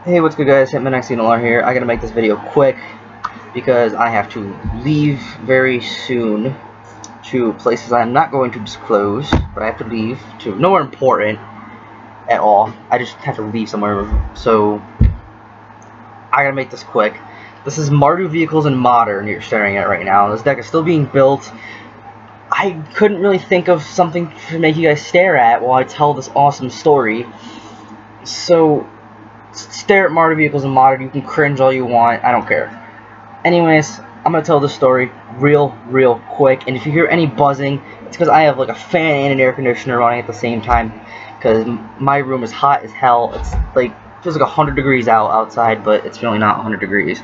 Hey, what's good guys, Hitman here. I gotta make this video quick because I have to leave very soon to places I'm not going to disclose, but I have to leave to nowhere important at all. I just have to leave somewhere, so I gotta make this quick. This is Mardu Vehicles in Modern you're staring at right now. This deck is still being built. I couldn't really think of something to make you guys stare at while I tell this awesome story. So stare at Mardu Vehicles in Modern. You can cringe all you want. I don't care. Anyways, I'm gonna tell this story real quick. And if you hear any buzzing, it's because I have like a fan and an air conditioner running at the same time. Because my room is hot as hell. It's like feels like 100 degrees outside, but it's really not 100 degrees.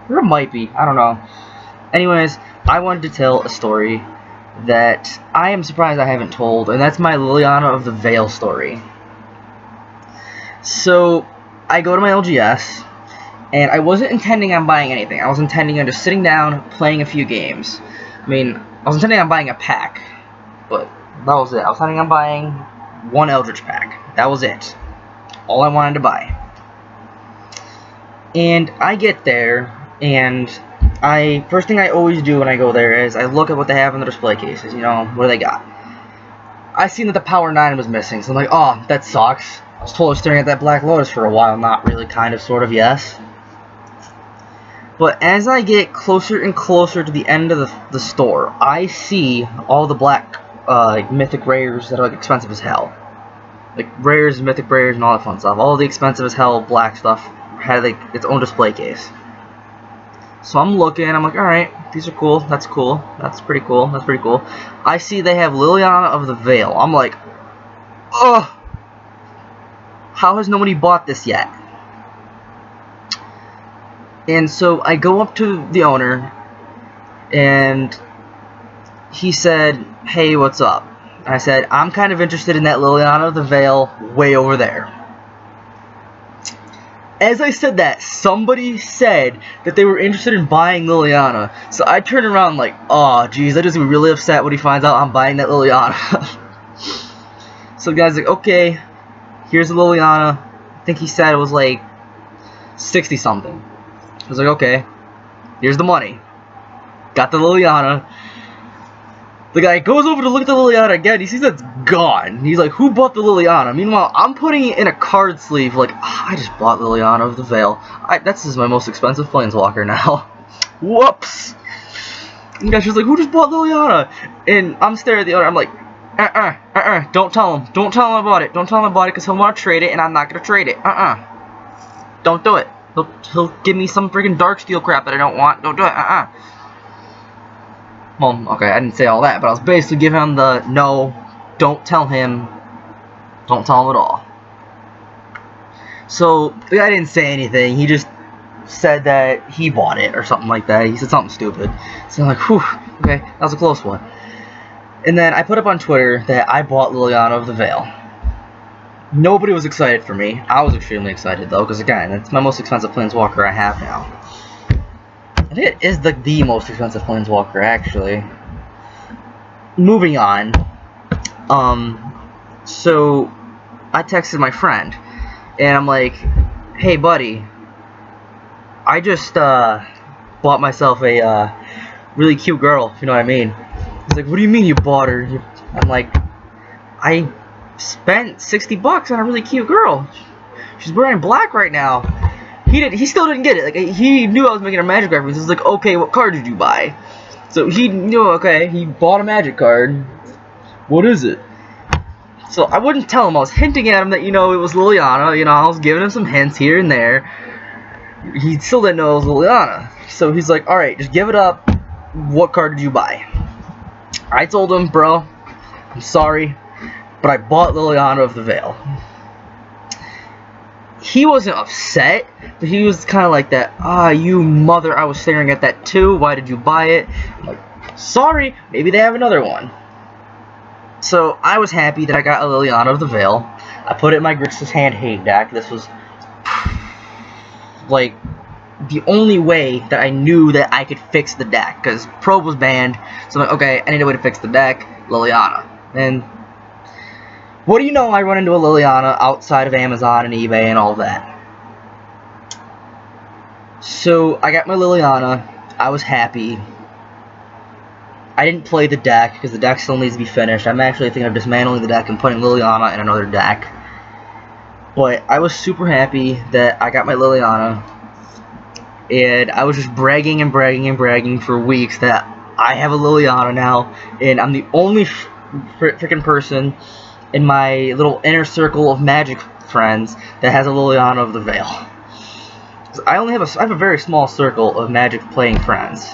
Or it might be. I don't know. Anyways, I wanted to tell a story that I am surprised I haven't told, and that's my Liliana of the Veil story. So I go to my LGS, and I wasn't intending on buying anything. I was intending on just sitting down, playing a few games. I mean, I was intending on buying a pack, but that was it. I was intending on buying one Eldritch pack. That was it. All I wanted to buy. And I get there, and first thing I always do when I go there is I look at what they have in the display cases. You know, what do they got? I seen that the Power 9 was missing, so I'm like, oh, that sucks. I was totally staring at that Black Lotus for a while. Not really, kind of, sort of, yes. But as I get closer and closer to the end of the store, I see all the black mythic rares that are like expensive as hell. Like rares, mythic rares, and all that fun stuff. All the expensive as hell black stuff had like its own display case. So I'm looking, I'm like, alright, these are cool, that's pretty cool, that's pretty cool. I see they have Liliana of the Veil. I'm like, ugh, how has nobody bought this yet? And so I go up to the owner, and he said, hey, what's up? And I said, I'm kind of interested in that Liliana of the Veil way over there. As I said that, somebody said that they were interested in buying Liliana. So I turned around like, oh, geez, that is gonna be really upset when he finds out I'm buying that Liliana. So the guy's like, okay, here's the Liliana. I think he said it was like 60 something. I was like, okay, here's the money. Got the Liliana. The guy goes over to look at the Liliana again. He sees it's gone. He's like, who bought the Liliana? Meanwhile, I'm putting it in a card sleeve. Like, oh, I just bought Liliana of the Veil. That's just my most expensive Planeswalker now. Whoops. And the guy's just like, who just bought Liliana? And I'm staring at the owner. I'm like, don't tell him. Don't tell him I bought it. Don't tell him I bought it because he'll want to trade it, and I'm not going to trade it. Don't do it. He'll give me some freaking Darksteel crap that I don't want. Don't do it. Well, okay, I didn't say all that, but I was basically giving him the no, don't tell him at all. So the guy didn't say anything. He just said that he bought it or something like that. He said something stupid. So I'm like, whew, okay, that was a close one. And then I put up on Twitter that I bought Liliana of the Veil. Nobody was excited for me. I was extremely excited though, because again, it's my most expensive Planeswalker I have now. And it is the most expensive Planeswalker, actually. Moving on. So I texted my friend, and I'm like, hey buddy, I just bought myself a really cute girl, if you know what I mean. He's like, what do you mean you bought her? I'm like, I spent 60 bucks on a really cute girl. She's wearing black right now. He still didn't get it. Like, he knew I was making a Magic reference. He was like, okay, what card did you buy? So he knew, okay, he bought a Magic card. What is it? So I wouldn't tell him. I was hinting at him that, it was Liliana. I was giving him some hints here and there. He still didn't know it was Liliana. So he's like, alright, just give it up. What card did you buy? I told him, bro, I'm sorry, but I bought Liliana of the Veil. He wasn't upset, but he was kind of like that, you mother, I was staring at that too, why did you buy it? I'm like, sorry, maybe they have another one. So, I was happy that I got a Liliana of the Veil. I put it in my Grixis Hand Hate deck. This was, like, the only way that I knew that I could fix the deck, because Probe was banned, so I'm like, okay, I need a way to fix the deck, Liliana. And What do you know, I run into a Liliana outside of Amazon and eBay and all that. So, I got my Liliana. I was happy. I didn't play the deck, because the deck still needs to be finished. I'm actually thinking of dismantling the deck and putting Liliana in another deck. But I was super happy that I got my Liliana. And I was just bragging and bragging and bragging for weeks that I have a Liliana now. And I'm the only freaking person in my little inner circle of Magic friends that has a Liliana of the Veil. I have a very small circle of Magic playing friends.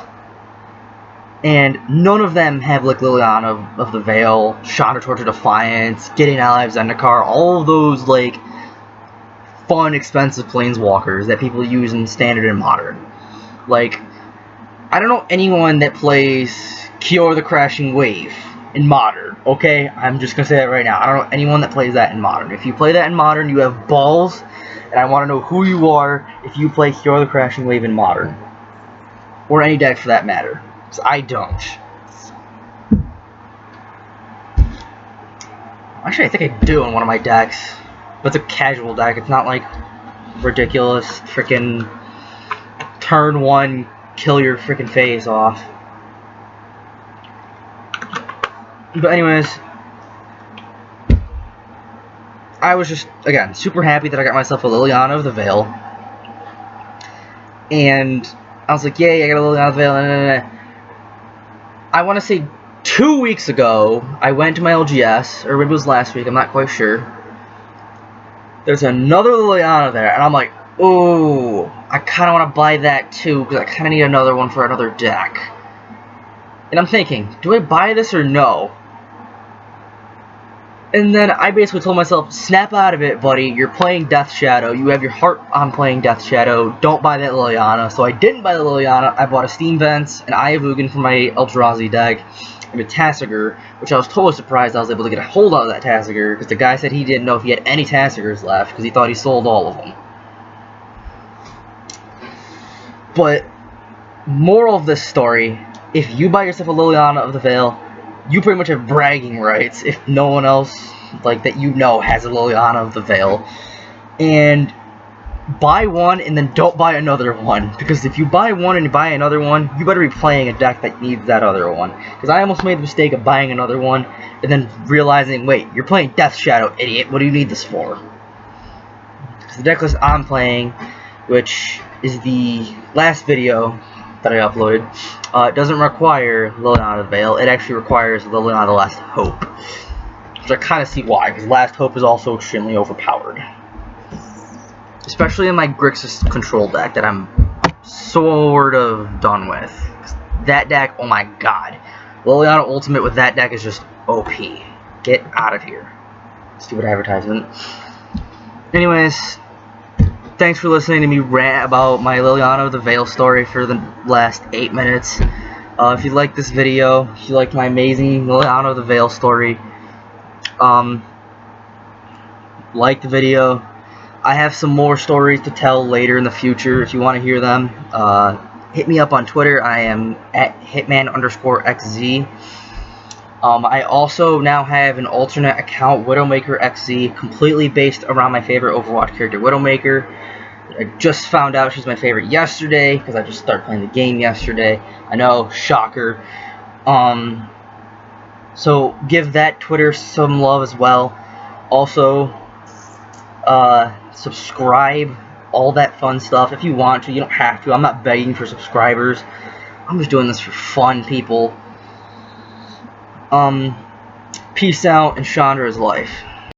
And none of them have like Liliana of the Veil, Chandra Torch of Defiance, Gideon Ally of Zendikar, all of those like fun, expensive planeswalkers that people use in Standard and Modern. Like, I don't know anyone that plays Kiora the Crashing Wave in Modern, okay? I'm just gonna say that right now. I don't know anyone that plays that in Modern. If you play that in Modern, you have balls, and I want to know who you are if you play Kiora the Crashing Wave in Modern. Or any deck for that matter. Because I don't. Actually, I think I do in one of my decks. But it's a casual deck. It's not like ridiculous freaking turn one, kill your freaking face off. But anyways, I was just, again, super happy that I got myself a Liliana of the Veil. And I was like, yay, I got a Liliana of the Veil. I want to say 2 weeks ago, I went to my LGS, or maybe it was last week, I'm not quite sure. There's another Liliana there, and I'm like, ooh, I kind of want to buy that too, because I kind of need another one for another deck. And I'm thinking, do I buy this or no? And then I basically told myself, snap out of it, buddy. You're playing Death Shadow. You have your heart on playing Death Shadow. Don't buy that Liliana. So I didn't buy the Liliana. I bought a Steam Vents, an Eye of Ugin for my Eldrazi deck, and a Tasigur, which I was totally surprised I was able to get a hold of that Tasigur, because the guy said he didn't know if he had any Tasigurs left, because he thought he sold all of them. But, moral of this story, if you buy yourself a Liliana of the Veil, you pretty much have bragging rights if no one else, like, that you know has a Liliana of the Veil. And buy one and then don't buy another one. Because if you buy one and you buy another one, you better be playing a deck that needs that other one. Because I almost made the mistake of buying another one and then realizing, wait, you're playing Death Shadow, idiot. What do you need this for? Because the deck list I'm playing, which is the last video that I uploaded, it doesn't require Liliana of the Veil. It actually requires Liliana of the Last Hope. Which I kind of see why, because Last Hope is also extremely overpowered. Especially in my Grixis control deck that I'm sort of done with. That deck, oh my god. Liliana Ultimate with that deck is just OP. Get out of here. Stupid advertisement. Anyways, thanks for listening to me rant about my Liliana of the Veil story for the last 8 minutes. If you liked this video, if you liked my amazing Liliana of the Veil story, like the video. I have some more stories to tell later in the future if you want to hear them. Hit me up on Twitter. I am at hitman_xz. I also now have an alternate account, WidowmakerXZ, completely based around my favorite Overwatch character, Widowmaker. I just found out she's my favorite yesterday, because I just started playing the game yesterday. I know, shocker. So give that Twitter some love as well. Also, subscribe, all that fun stuff. If you want to, you don't have to. I'm not begging for subscribers. I'm just doing this for fun, people. Peace out, and Chandra is life.